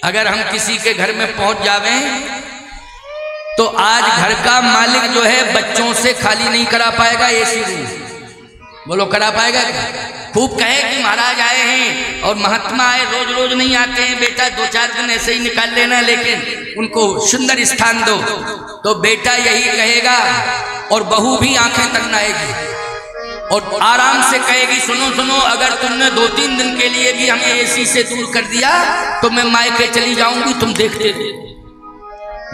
अगर हम किसी के घर में पहुंच जावें तो आज घर का मालिक जो है बच्चों से खाली नहीं करा पाएगा एसी रूम। बोलो करा पाएगा? खूब कहे कि महाराज आए हैं और महात्मा आए, रोज रोज नहीं आते हैं बेटा, 2-4 दिन ऐसे ही निकाल लेना, लेकिन उनको सुंदर स्थान दो। तो बेटा यही कहेगा और बहू भी आंखें तन्नाएगी और आराम से कहेगी सुनो सुनो, अगर तुमने 2-3 दिन के लिए भी हमें एसी से दूर कर दिया तो मैं मायके चली जाऊंगी, तुम देखते रहो,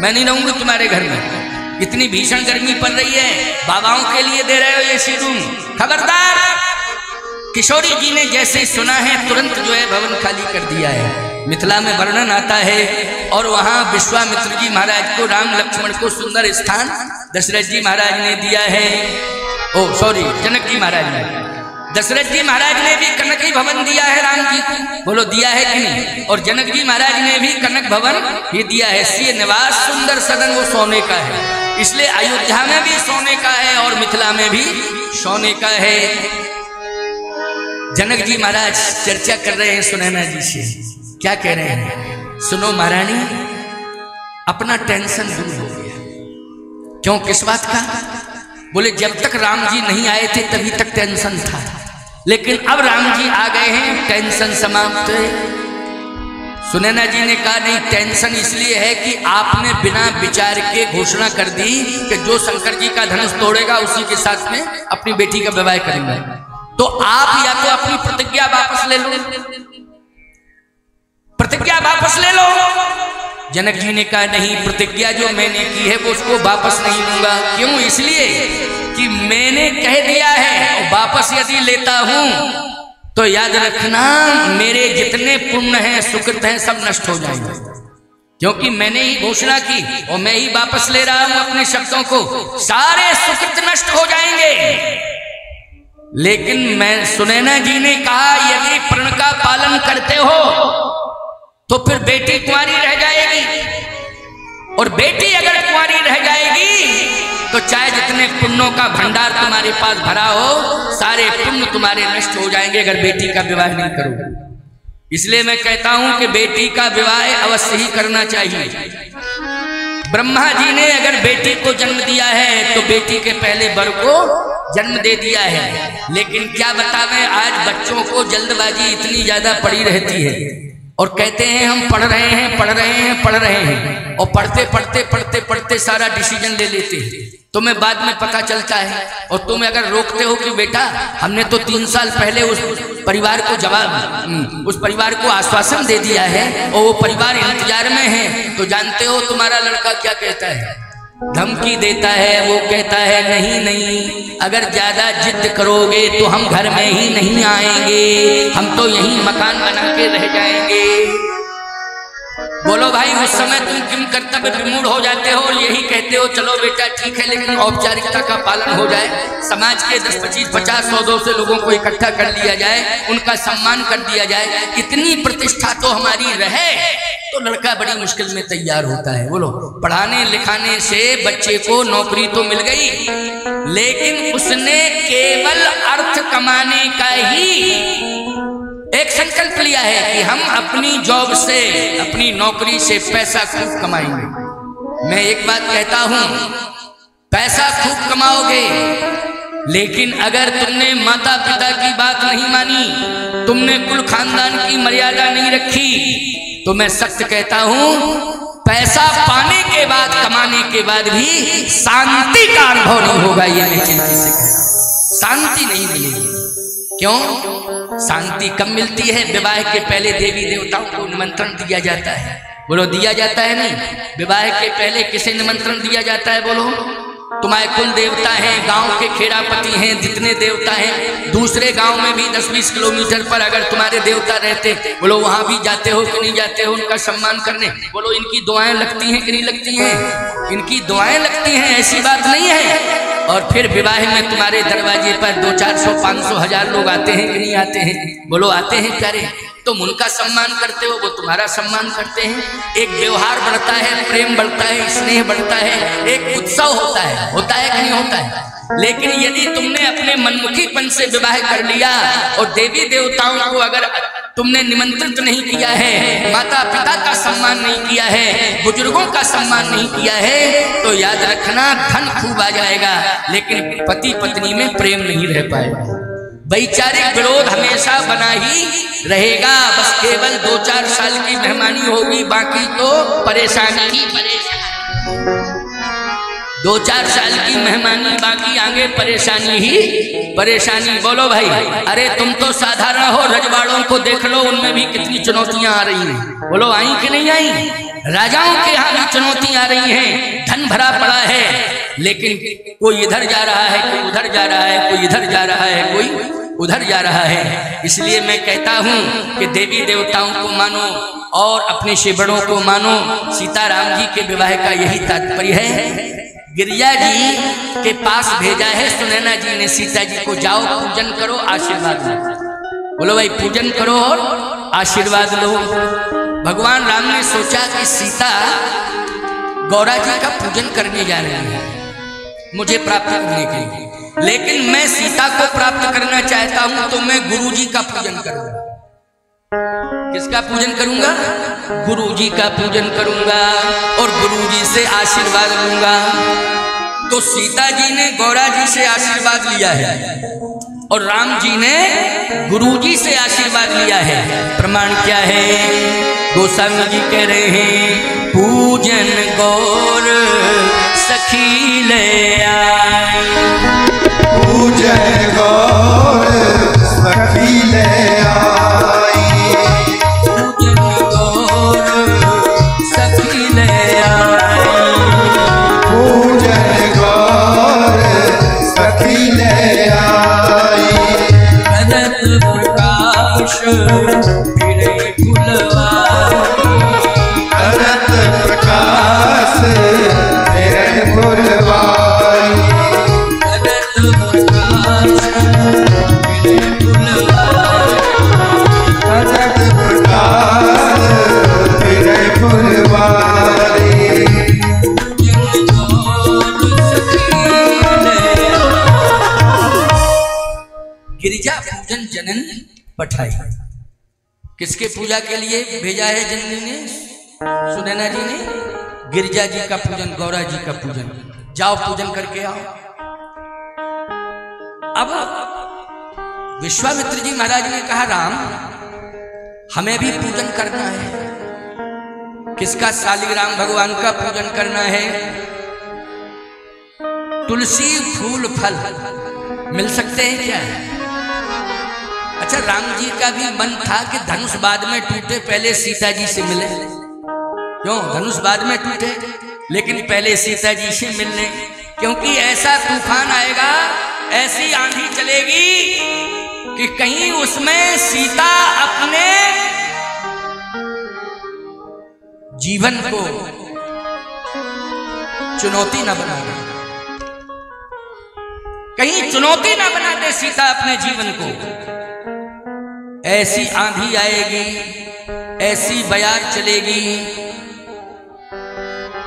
मैं नहीं रहूंगी तुम्हारे घर में। इतनी भीषण गर्मी पड़ रही है, बाबाओं के लिए दे रहे हो एसी रूम, खबरदार। किशोरी जी ने जैसे सुना है तुरंत जो है भवन खाली कर दिया है। मिथिला में वर्णन आता है और वहां विश्वामित्र जी महाराज को, राम लक्ष्मण को सुंदर स्थान दशरथ जी महाराज ने दिया है। जनक जी महाराज ने, दशरथ जी महाराज ने भी कनक ही भवन दिया है राम जी को, बोलो दिया है कि नहीं? और जनक जी महाराज ने भी कनक भवन ही दिया है। सीय निवास सुंदर सदन वो सोने का है, इसलिए अयोध्या में भी सोने का है और मिथिला में भी सोने का है। जनक जी महाराज चर्चा कर रहे हैं सुनैना जी से, क्या कह रहे हैं? सुनो महारानी, अपना टेंशन दूर हो गया। क्यों, किस बात का? बोले जब तक राम जी नहीं आए थे तभी तक टेंशन था, लेकिन अब राम जी आ गए हैं, टेंशन समाप्त है। सुनैना जी ने कहा नहीं, टेंशन इसलिए है कि आपने बिना विचार के घोषणा कर दी कि जो शंकर जी का धनुष तोड़ेगा उसी के साथ में अपनी बेटी का विवाह करेंगे। तो आप या तो अपनी प्रतिज्ञा वापस ले लो, प्रतिज्ञा वापस ले लो। जनक जी ने कहा नहीं, प्रतिज्ञा जो मैंने की है वो उसको वापस नहीं लूंगा। क्यों? इसलिए कि मैंने कह दिया है, वापस यदि लेता हूं तो याद रखना मेरे जितने पुण्य हैं, सुकृत हैं, सब नष्ट हो जाएंगे, क्योंकि मैंने ही घोषणा की और मैं ही वापस ले रहा हूं अपने शब्दों को, सारे सुकृत नष्ट हो जाएंगे। लेकिन मैं, सुनैना जी ने कहा यदि प्रण का पालन करते हो तो फिर बेटी कुंवारी रह जाएगी, और बेटी अगर कुंवारी रह जाएगी तो चाहे जितने पुण्यों का भंडार तुम्हारे पास भरा हो, सारे पुण्य तुम्हारे नष्ट हो जाएंगे अगर बेटी का विवाह नहीं करोगे। इसलिए मैं कहता हूं कि बेटी का विवाह अवश्य ही करना चाहिए। ब्रह्मा जी ने अगर बेटी को जन्म दिया है तो बेटी के पहले वर को जन्म दे दिया है, लेकिन क्या बतावें आज बच्चों को जल्दबाजी इतनी ज्यादा पड़ी रहती है और कहते हैं हम पढ़ रहे हैं पढ़ रहे हैं पढ़ रहे हैं, और पढ़ते पढ़ते पढ़ते पढ़ते सारा डिसीजन ले लेते हैं। तुम्हें बाद में पता चलता है और तुम अगर रोकते हो कि बेटा हमने तो 3 साल पहले उस परिवार को जवाब, उस परिवार को आश्वासन दे दिया है और वो परिवार इंतजार में है, तो जानते हो तुम्हारा लड़का क्या कहता है? धमकी देता है, वो कहता है नहीं नहीं, अगर ज्यादा जिद करोगे तो हम घर में ही नहीं आएंगे, हम तो यहीं मकान बना के रह जाएंगे। बोलो भाई, उस समय तुम किम कर्तव्य विमूढ़ हो जाते हो और यही कहते हो चलो बेटा ठीक है, लेकिन औपचारिकता का पालन हो जाए, समाज के 10, 25, 50, 100-200 लोगों को इकट्ठा कर लिया जाए, उनका सम्मान कर दिया जाए, इतनी प्रतिष्ठा तो हमारी रहे तो लड़का बड़ी मुश्किल में तैयार होता है। बोलो, पढ़ाने लिखाने से बच्चे को नौकरी तो मिल गई, लेकिन उसने केवल अर्थ कमाने का ही एक संकल्प लिया है कि हम अपनी जॉब से, अपनी नौकरी से पैसा खूब कमाएंगे। मैं एक बात कहता हूं, पैसा खूब कमाओगे, लेकिन अगर तुमने माता पिता की बात नहीं मानी, तुमने कुल खानदान की मर्यादा नहीं रखी, तो मैं सख्त कहता हूं पैसा पाने के बाद, कमाने के बाद भी शांति का अनुभव नहीं होगा। ये मैं चिंता से कह रहा हूं, शांति नहीं मिलेगी। क्यों? शांति कब मिलती है? विवाह के पहले देवी देवताओं को निमंत्रण दिया जाता है। बोलो, दिया जाता है नहीं? विवाह के पहले किसे निमंत्रण दिया जाता है? बोलो, तुम्हारे कुल देवता हैं, गांव के खेड़ापति हैं, जितने देवता हैं, दूसरे गांव में भी 10-20 किलोमीटर पर अगर तुम्हारे देवता रहते, बोलो वहां भी जाते हो कि नहीं जाते हो उनका सम्मान करने? बोलो, इनकी दुआएं लगती हैं कि नहीं लगती हैं? इनकी दुआएं लगती हैं, ऐसी बात नहीं है। और फिर विवाह में तुम्हारे दरवाजे पर 200-400, 500, 1000 लोग आते हैं कि नहीं आते हैं? बोलो, आते हैं प्यारे। तुम उनका सम्मान करते हो, वो तुम्हारा सम्मान करते हैं। एक व्यवहार बढ़ता है, प्रेम बढ़ता है, स्नेह बढ़ता है, एक उत्सव होता है कि नहीं होता है? लेकिन यदि तुमने अपने मनमुखीपन से विवाह कर लिया और देवी देवताओं को अगर तुमने निमंत्रित नहीं किया है, माता पिता का सम्मान नहीं किया है, बुजुर्गों का सम्मान नहीं किया है, तो याद रखना धन खूब आ जाएगा लेकिन पति पत्नी में प्रेम नहीं रह पाएगा। वैचारिक विरोध हमेशा बना ही रहेगा। बस केवल 2-4 साल की मेहमानी होगी, बाकी तो परेशानी ही परेशानी। 2-4 साल की मेहमानी, बाकी आगे परेशानी ही परेशानी। बोलो भाई, अरे तुम तो साधारण हो, रजवाड़ों को देख लो, उनमें भी कितनी चुनौतियां आ रही हैं। बोलो आई कि नहीं आई? राजाओं के यहाँ भी चुनौतियां आ रही हैं, धन भरा पड़ा है, लेकिन कोई इधर जा रहा है, कोई उधर जा रहा है, कोई इधर जा रहा है, कोई उधर जा रहा है। इसलिए मैं कहता हूं कि देवी देवताओं को मानो और अपने शिवड़ों को मानो। सीताराम जी के विवाह का यही तात्पर्य है। गिरिजा जी के पास भेजा है सुनैना जी ने सीता जी को, जाओ पूजन करो, आशीर्वाद लो। बोलो भाई, पूजन करो और आशीर्वाद लो। भगवान राम ने सोचा कि सीता गौरा जी का पूजन करने जा रही है मुझे प्राप्त करने के लिए, लेकिन मैं सीता को प्राप्त करना चाहता हूं, तो मैं गुरु जी का पूजन करूंगा। किसका पूजन करूंगा? गुरु जी का पूजन करूंगा और गुरु जी से आशीर्वाद लूंगा। तो सीता जी ने गौरा जी से आशीर्वाद लिया है और राम जी ने गुरु जी से आशीर्वाद लिया है। प्रमाण क्या है? गोस्वामी जी कह रहे हैं, पूजन गौर सखी ले आई, पूजन गौर सखी ले आई, पूजन गौर सखी ले आई, पूजन गौर सखी ले आई। भरत प्रकाश फिरे फुलवारी, भरत प्रकाश फिरे फुलवारी, भरत प्रकाश फिरे फुलवारी, भरत प्रकाश फिरे फुलवारी। पूजन गौर सखी ले आई। गिरिजा पूजन जनन पठाई। किसके पूजा के लिए भेजा है जननी ने? सुनैना जी ने गिरिजा जी का पूजन, गौरा जी का पूजन। जाओ पूजन करके आओ। अब विश्वामित्र जी महाराज ने कहा, राम हमें भी पूजन करना है। किसका? शालिग्राम भगवान का पूजन करना है। तुलसी फूल फल मिल सकते हैं क्या? अच्छा, राम जी का भी मन था कि धनुष बाद में टूटे, पहले सीता जी से मिले। क्यों? धनुष बाद में टूटे, लेकिन पहले सीता जी से मिलने, क्योंकि ऐसा तूफान आएगा, ऐसी आंधी चलेगी कि कहीं उसमें सीता अपने जीवन को चुनौती न बना दे, कहीं चुनौती न बना दे सीता अपने जीवन को। ऐसी आंधी आएगी, ऐसी बयार चलेगी।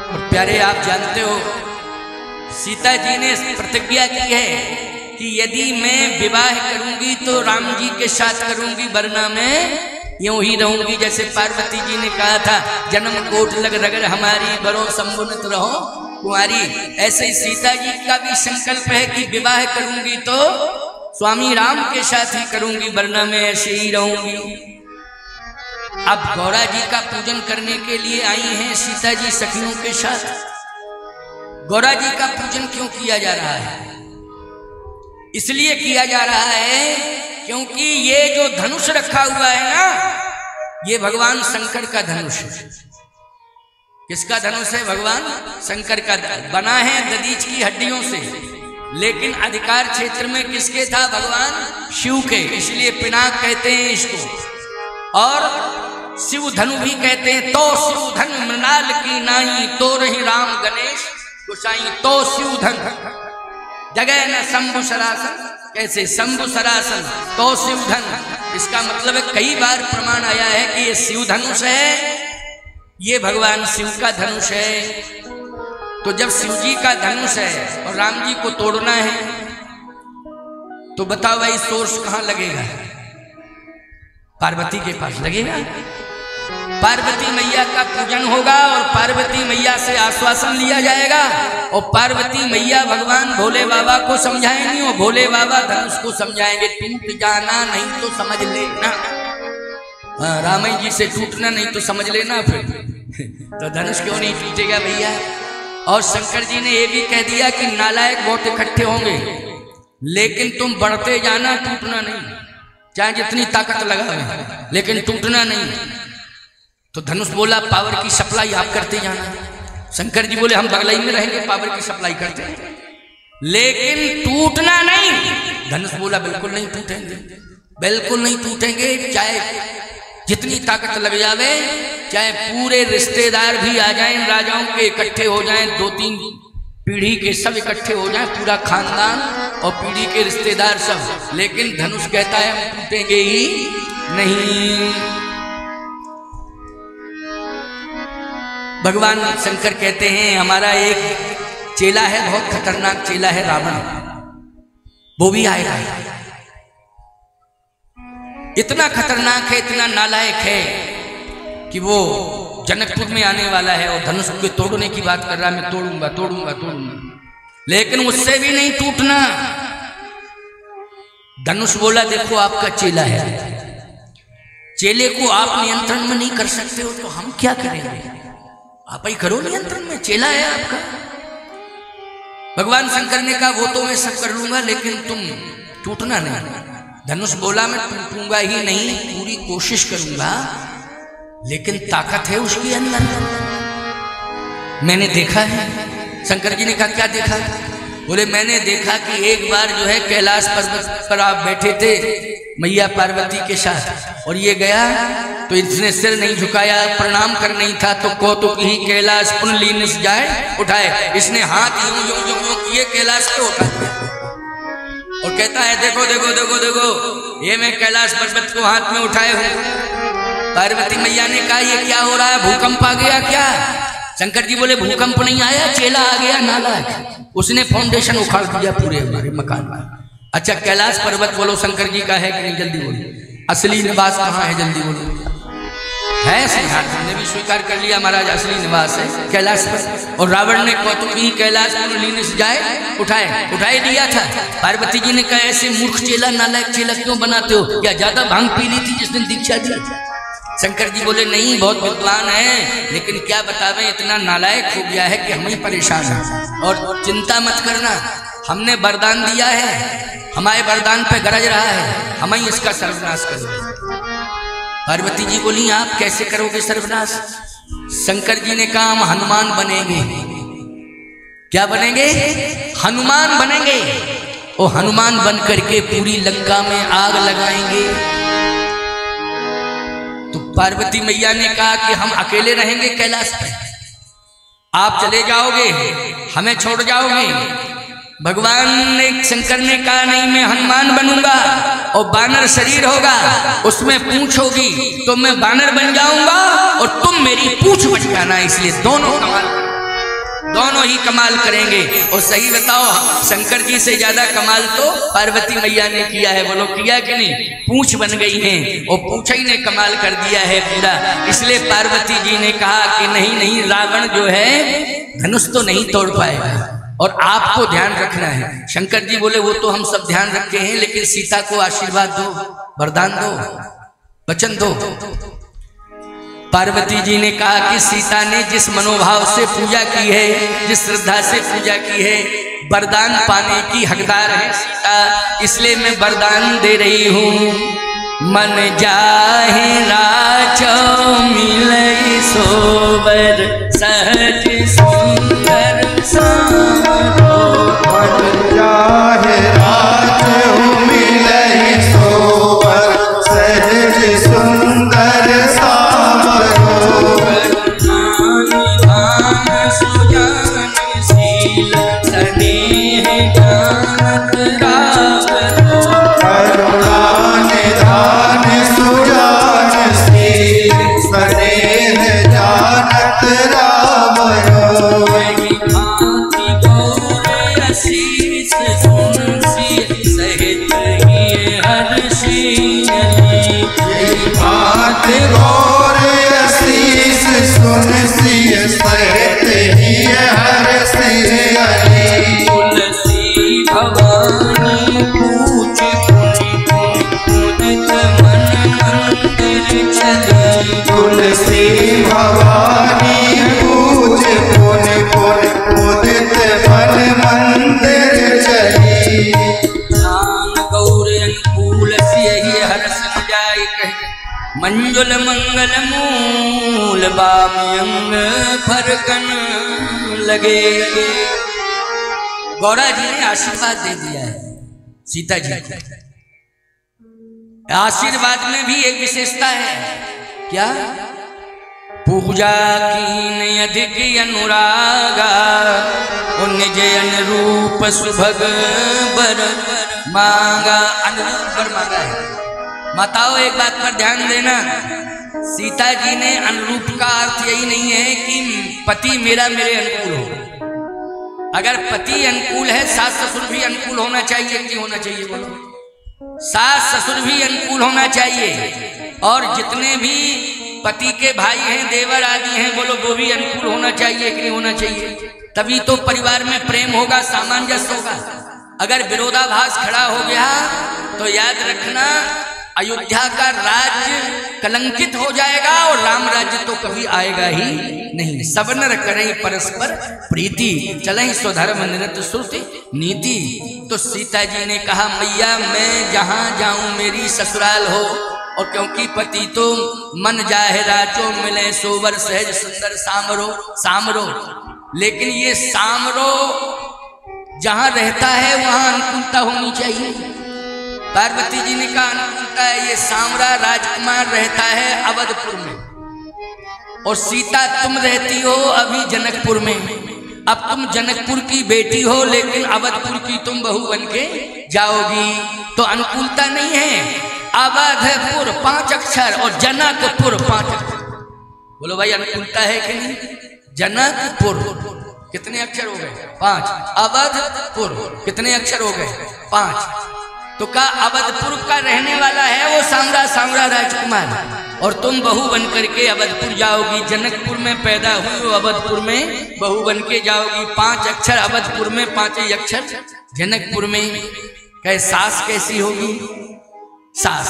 और प्यारे, आप जानते हो सीता जी ने प्रतिज्ञा की है कि यदि मैं विवाह करूंगी तो राम जी के साथ करूंगी, वरना मैं यूं ही रहूंगी। जैसे पार्वती जी ने कहा था, जन्म कोट लग रगड़ हमारी, बरो संबुनित रहो कुंवारी, ऐसे ही सीता जी का भी संकल्प है कि विवाह करूंगी तो स्वामी राम के साथ ही करूंगी, वरना मैं ऐसे ही रहूंगी। अब गौरा जी का पूजन करने के लिए आई हैं सीता जी सखियों के साथ। गौरा जी का पूजन क्यों किया जा रहा है? इसलिए किया जा रहा है क्योंकि ये जो धनुष रखा हुआ है ना, ये भगवान शंकर का धनुष है। किसका धनुष है? भगवान शंकर का। बना है दधीच की हड्डियों से, लेकिन अधिकार क्षेत्र में किसके था? भगवान शिव के, इसलिए पिनाक कहते हैं इसको। और शिव धनु भी कहते हैं। तो शिव धनु मृणाल की नाई, तो रही राम गणेश गोसाई, तो शिव धन जगह न शंभु सरासन। कैसे? शंभु सरासन तो शिव धन। इसका मतलब है कई बार प्रमाण आया है कि ये शिव धनुष है, ये भगवान शिव का धनुष है। तो जब शिव जी का धनुष है और राम जी को तोड़ना है, तो बताओ भाई सोर्स कहां लगेगा? पार्वती के पास लगेगा। पार्वती मैया का पूजन होगा और पार्वती मैया से आश्वासन लिया जाएगा और पार्वती मैया भगवान भोले बाबा को समझाएंगी और भोले बाबा धनुष को समझाएंगे। टूट जाना नहीं तो समझ लेना, रामैया जी से टूटना नहीं तो समझ लेना फिर तो धनुष क्यों नहीं टूटेगा भैया। और शंकर जी ने ये भी कह दिया कि नालायक बहुत इकट्ठे होंगे लेकिन तुम बढ़ते जाना, टूटना नहीं, चाहे जितनी ताकत लगावे लेकिन टूटना नहीं। तो धनुष बोला पावर की सप्लाई आप करते जाना। शंकर जी बोले हम बगलाई में रहेंगे, पावर की सप्लाई करते हैं लेकिन टूटना नहीं। धनुष बोला बिल्कुल नहीं टूटेंगे, बिल्कुल नहीं टूटेंगे, चाहे जितनी ताकत लग जावे, चाहे पूरे रिश्तेदार भी आ जाएं, राजाओं के इकट्ठे हो जाएं, 2-3 पीढ़ी के सब इकट्ठे हो जाएं, पूरा खानदान और पीढ़ी के रिश्तेदार सब, लेकिन धनुष कहता है हम टूटेंगे ही नहीं। भगवान शंकर कहते हैं हमारा एक चेला है, बहुत खतरनाक चेला है रावण, वो भी आएगा। इतना खतरनाक है, इतना नालायक है कि वो जनकपुर में आने वाला है और धनुष को तोड़ने की बात कर रहा है, मैं तोड़ूंगा तोड़ूंगा तोड़ूंगा, लेकिन उससे भी नहीं टूटना। धनुष बोला देखो आपका चेला है, चेले को आप नियंत्रण में नहीं कर सकते हो तो हम क्या करेंगे, आप ही करो नियंत्रण में, चेला है आपका। भगवान शंकर ने कहा वो तो मैं सब कर लूंगा लेकिन तुम टूटना नहीं। धनुष बोला मैं टूटूंगा ही नहीं, पूरी कोशिश करूंगा, लेकिन ताकत है उसके अंदर, मैंने देखा है। शंकर जी ने कहा क्या देखा? बोले मैंने देखा कि एक बार जो है कैलाश पर्वत पर आप बैठे थे मैया पार्वती के साथ और ये गया तो इसने सिर नहीं झुकाया, प्रणाम कर नहीं था तो कौतुक ही कैलाश पुनली निस जाए उठाए, इसने हाथ यूं यूं यूं यूं किए कैलाश को उठा और कहता है देखो देखो देखो देखो ये मैं कैलाश पर्वत को हाथ में उठाए हूं। पार्वती मैया ने कहा ये क्या हो रहा है, भूकंप आ गया क्या? शंकर जी बोले भूकंप नहीं आया, चेला आ गया नालायक, उसने फाउंडेशन उखाड़ दिया पूरे हमारे मकान में। अच्छा कैलाश पर्वत बोलो शंकर जी का है कि नहीं, जल्दी बोलो, असली निवास कहाँ है, जल्दी बोलो। है सिद्धार्थ ने भी स्वीकार कर लिया महाराज असली निवास है कैलाश पर, और रावण ने कौतुक ही कैलाश को लीने से जाए उठाए दिया था। पार्वती जी ने कहा ऐसे मूर्ख चेला नालायक चेला क्यों बनाते हो, क्या ज्यादा भांग पी ली थी जिस दिन दीक्षा दी? शंकर जी बोले नहीं बहुत विद्वान है लेकिन क्या बतावे इतना नालायक हो गया है कि हम ही परेशान हैं। और चिंता मत करना, हमने वरदान दिया है, हमारे वरदान पे गरज रहा है, हम ही इसका सर्वनाश करेंगे। पार्वती जी बोली आप कैसे करोगे सर्वनाश? शंकर जी ने कहा हम हनुमान बनेंगे। क्या बनेंगे? हनुमान बनेंगे और हनुमान बन करके पूरी लंका में आग लगाएंगे। तो पार्वती मैया ने कहा कि हम अकेले रहेंगे कैलाश पे, आप चले जाओगे, हमें छोड़ जाओगे? भगवान ने शंकर ने कहा नहीं मैं हनुमान बनूंगा और बानर शरीर होगा, उसमें पूंछ होगी तो मैं बानर बन जाऊंगा और तुम मेरी पूंछ बन जाना, इसलिए दोनों ही कमाल करेंगे। और सही बताओ शंकर जी से ज्यादा कमाल तो पार्वती मैया ने किया है, बोलो किया कि नहीं? पूंछ बन गई है और पूंछ ही ने कमाल कर दिया है पूरा। इसलिए पार्वती जी ने कहा कि नहीं नहीं रावण जो है धनुष तो नहीं तोड़ पाएगा और आपको ध्यान रखना है। शंकर जी बोले वो तो हम सब ध्यान रखे हैं लेकिन सीता को आशीर्वाद दो, वरदान दो, वचन दो। पार्वती जी ने कहा कि सीता ने जिस मनोभाव से पूजा की है, जिस श्रद्धा से पूजा की है, वरदान पाने की हकदार है सीता, इसलिए मैं वरदान दे रही हूँ। मन जाहे राजो मिलई सोबर सहज सुंदर सारो, मन जाहे राजो मिलई सोबर सहज सुंदर सारो, निधान सुजान शील स्नेह ज्ञान रावरो, करुणा निधान सुजान शील स्नेह मंजुल मंगल मूल बाम अंग फरकन लगे। गौरा जी ने आशीर्वाद दे दिया है सीता जी को। आशीर्वाद में भी एक विशेषता है, क्या? पूजा की अधिक अनुरागा निज अनुरूप सुभग बर मांगा। अनुरूप बर मांगा है। माताओं एक बात पर ध्यान देना, सीता जी ने अनुरूप का अर्थ यही नहीं है कि पति मेरा मेरे अनुकूल हो। अगर पति अनुकूल है, सास ससुर भी अनुकूल होना चाहिए कि होना चाहिए? बोलो, सास ससुर भी अनुकूल होना चाहिए। और जितने भी पति के भाई हैं, देवर आदि हैं, बोलो वो भी अनुकूल होना चाहिए कि नहीं होना चाहिए? तभी तो परिवार में प्रेम होगा, सामंजस्य होगा। अगर विरोधाभास खड़ा हो गया तो याद रखना अयोध्या का राज्य कलंकित हो जाएगा और राम राज्य तो कभी आएगा ही नहीं। सब नर करें परस्पर प्रीति, चलें स्वधर्म निरत श्रुति नीति। तो सीता जी ने कहा मैया मैं जहां जाऊं मेरी ससुराल हो। और क्योंकि पति तो मन जाहे राचो मिले सोबर सहज सुंदर सामरो सामरो, लेकिन ये सामरो जहां रहता है वहां अनुकूलता होनी चाहिए। पार्वती जी ने कहा अनुकूलता है। ये सामरा राजकुमार रहता है अवधपुर में और सीता तुम रहती हो अभी जनकपुर में। अब तुम जनकपुर की बेटी हो लेकिन अवधपुर की तुम बहू बन के जाओगी, तो अनुकूलता नहीं है। अवधपुर 5 अक्षर और जनकपुर 5 अक्षर। बोलो भाई अनुकूलता है कि नहीं? जनकपुर कितने अक्षर हो गए? 5। अवधपुर कितने अक्षर हो गए? 5। तो का अवधपुर का रहने वाला है वो सांवरा सांवरा राजकुमार, और तुम बहू बन करके अवधपुर जाओगी। जनकपुर में पैदा हुई वो अवधपुर में बहू बन के जाओगी। 5 अक्षर अवधपुर में, 5 ही अक्षर जनकपुर में। कहे सास कैसी होगी? सास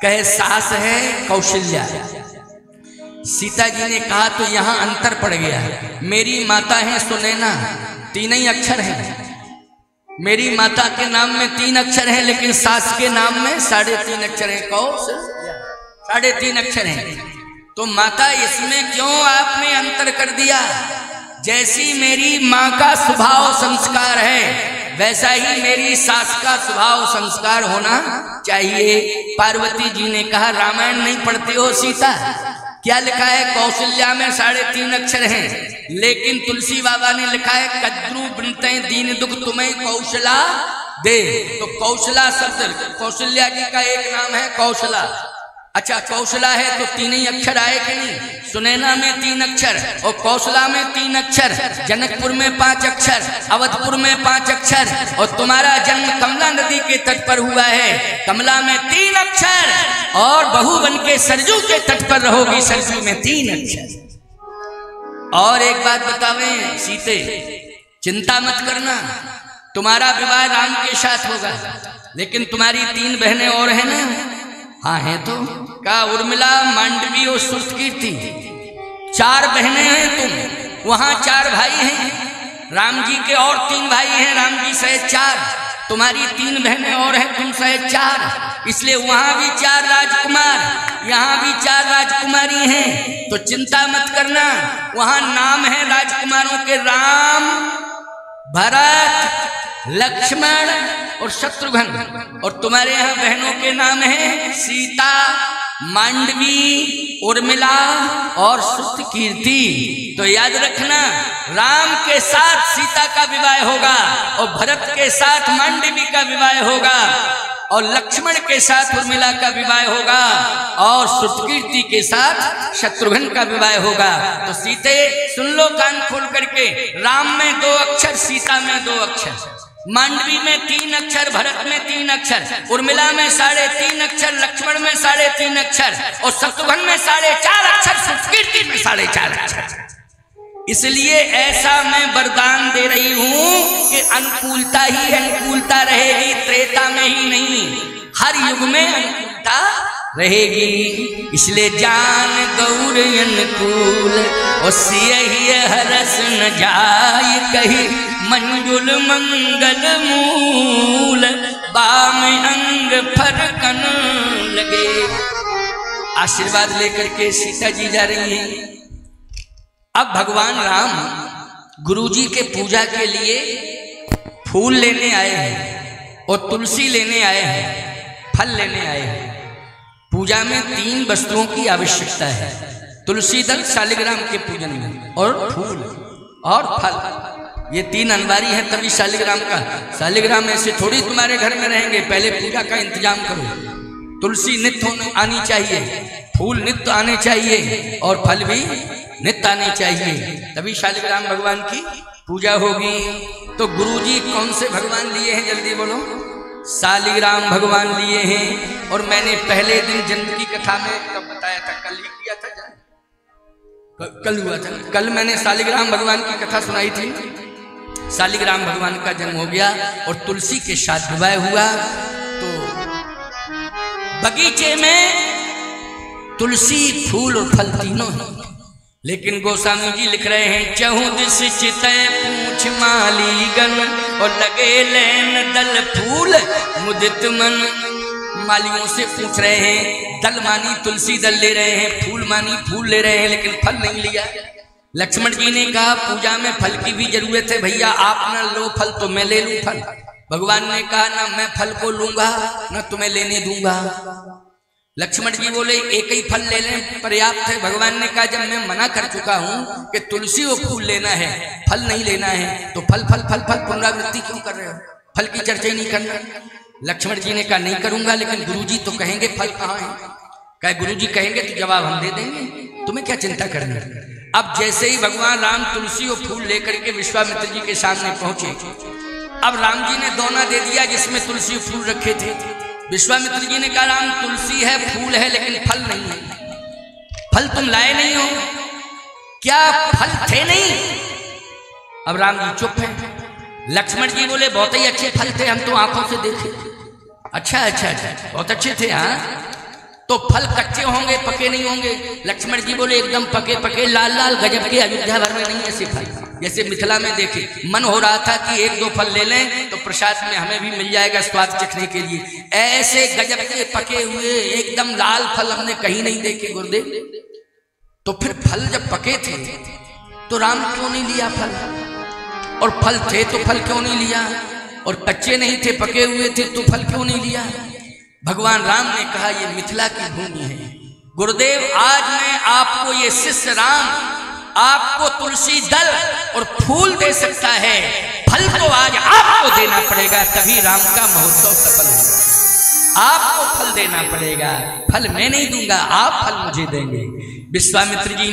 कहे सास है कौशल्या। सीता जी ने कहा तो यहां अंतर पड़ गया। मेरी माता है सुनैना, 3 ही अक्षर है। मेरी माता के नाम में 3 अक्षर है, लेकिन सास के नाम में 3.5 अक्षर है। कौशल्या 3.5 अक्षर है। तो माता इसमें क्यों आपने अंतर कर दिया? जैसी मेरी माँ का स्वभाव संस्कार है वैसा ही मेरी सास का स्वभाव संस्कार होना चाहिए। पार्वती जी ने कहा रामायण नहीं पढ़ते हो सीता? क्या लिखा है? कौशल्या में 3.5 अक्षर हैं, लेकिन तुलसी बाबा ने लिखा है कद्रू बनते दीन दुख तुम्हें कौशला दे। तो कौशला शब्द कौशल्या जी का एक नाम है कौशला। अच्छा कौशला है तो 3 ही अक्षर आए कि नहीं? सुनैना में 3 अक्षर और कौशला में 3 अक्षर, जनकपुर में 5 अक्षर, अवधपुर में 5 अक्षर, और तुम्हारा जन्म कमला नदी के तट पर हुआ है। कमला में 3 अक्षर और बहू बन के सरजू के तट पर रहोगी, सरजू में 3 अक्षर। और एक बात बतावें सीते, चिंता मत करना, तुम्हारा विवाह राम के साथ होगा, लेकिन तुम्हारी 3 बहनें और हैं ना? हाँ है तो का उर्मिला मांडवी और श्रुतकीर्ति 4 बहनें हैं तुम, वहां 4 भाई हैं। राम जी के और 3 भाई हैं, राम जी सहित 4, तुम्हारी 3 बहनें और हैं, तुम सहित 4। इसलिए वहां भी 4 राजकुमार, यहाँ भी 4 राजकुमारी हैं। तो चिंता मत करना, वहां नाम है राजकुमारों के राम, भरत, लक्ष्मण और शत्रुघ्न, और तुम्हारे यहाँ बहनों के नाम हैं सीता, मांडवी, उर्मिला और श्रुतकीर्ति। तो याद रखना राम के साथ सीता का विवाह होगा और भरत के साथ मांडवी का विवाह होगा और लक्ष्मण के साथ उर्मिला का विवाह होगा और श्रुतकीर्ति के साथ शत्रुघ्न का विवाह होगा। तो सीते सुन लो कान खोल करके, राम में 2 अक्षर, सीता में 2 अक्षर, मांडवी में 3 अक्षर, भरत में 3 अक्षर, उर्मिला में 3.5 अक्षर, लक्ष्मण में 3.5 अक्षर और शत्रुघ्न में 4.5 अक्षर, श्रुतकीर्ति में 4.5 अक्षर। इसलिए ऐसा मैं वरदान दे रही हूं कि अनुकूलता ही अनुकूलता रहेगी, त्रेता में ही नहीं, हर युग में अनुकूलता रहेगी। इसलिए जान गौर अनुकूल और सियहि हरस न जाय कही, मंजुल मंगल मूल बाम अंग फरकन लगे। आशीर्वाद लेकर के सीता जी जा रही हैं। अब भगवान राम गुरुजी के पूजा के लिए फूल लेने आए हैं और तुलसी लेने आए हैं, फल लेने आए हैं। पूजा में 3 वस्तुओं की आवश्यकता है, तुलसी दल शालिग्राम के पूजन में, और फूल और फल। ये 3 अनिवार्य हैं, तभी शालिग्राम का। शालिग्राम ऐसे थोड़ी तुम्हारे घर में रहेंगे, पहले पूजा का इंतजाम करो। तुलसी नित्य आनी चाहिए, फूल नित्य आने चाहिए और फल भी नित्य आने चाहिए, तभी शालिग्राम भगवान की पूजा होगी। तो गुरुजी कौन से भगवान लिए हैं, जल्दी बोलो? शालिग्राम भगवान लिए हैं। और मैंने पहले दिन जन्म की कथा में कब बताया था? कल ही किया था, कल हुआ था। कल मैंने शालिग्राम भगवान की कथा सुनाई थी। शालिग्राम भगवान का जन्म हो गया और तुलसी के साथ विवाह हुआ। तो बगीचे में तुलसी, फूल और फल तीनों हैं, लेकिन गोस्वामी जी लिख रहे हैं, चहु दिस चितय पूछ मालीगन और लगे लेन दल फूल मुदित मन। मालियों से पूछ रहे हैं, दल मानी तुलसी दल ले रहे हैं, फूल मानी फूल ले रहे हैं, लेकिन फल नहीं लिया। लक्ष्मण जी ने कहा पूजा में फल की भी जरूरत है भैया, आप ना लो फल तो मैं ले लूं फल। भगवान ने कहा ना मैं फल को लूंगा ना तुम्हें लेने दूंगा। लक्ष्मण जी बोले एक ही फल ले लें पर्याप्त है। भगवान ने कहा जब मैं मना कर चुका हूं कि तुलसी और फूल लेना है, फल नहीं लेना है, तो फल फल फल फल पुनरावृत्ति क्यों कर रहे हो? फल की चर्चा ही नहीं करना। लक्ष्मण जी ने कहा नहीं करूंगा, लेकिन गुरुजी तो कहेंगे फल कहाँ है? कहे गुरुजी कहेंगे तो जवाब हम दे देंगे, तुम्हें क्या चिंता करनी। अब जैसे ही भगवान राम तुलसी और फूल लेकर के विश्वामित्र जी के सामने पहुंचे, अब राम जी ने दोना दे दिया जिसमें तुलसी और फूल रखे थे। विश्वामित्र जी ने कहा राम तुलसी है, फूल है, लेकिन फल नहीं है। फल तुम लाए नहीं हो क्या? फल थे नहीं। अब राम जी चुप है। लक्ष्मण जी बोले बहुत ही अच्छे फल थे, हम तो आंखों से देखे। अच्छा अच्छा अच्छा, बहुत अच्छे थे। हाँ तो फल कच्चे होंगे, पके नहीं होंगे? लक्ष्मण जी बोले एकदम पके पके, लाल लाल, गजब के। अयोध्या भर में नहीं ऐसे फल, जैसे मिथिला में देखे। मन हो रहा था कि 1-2 फल ले लें तो प्रसाद में हमें भी मिल जाएगा स्वाद चखने के लिए। ऐसे गजब के पके हुए एकदम लाल फल हमने कहीं नहीं देखे गुरुदेव। तो फिर फल जब पके थे तो राम क्यों नहीं लिया फल? और फल थे तो फल क्यों नहीं लिया? और कच्चे नहीं थे, पके हुए थे, तो फल क्यों नहीं लिया? भगवान राम ने कहा ये मिथिला की भूमि है गुरुदेव, आज मैं आपको, ये शिष्य राम आपको तुलसी दल और फूल दे सकता है, फल तो आज आपको देना पड़ेगा, तभी राम का महोत्सव सफल होगा। आपको फल देना पड़ेगा, फल मैं नहीं दूंगा, आप फल मुझे देंगे। विश्वामित्र जी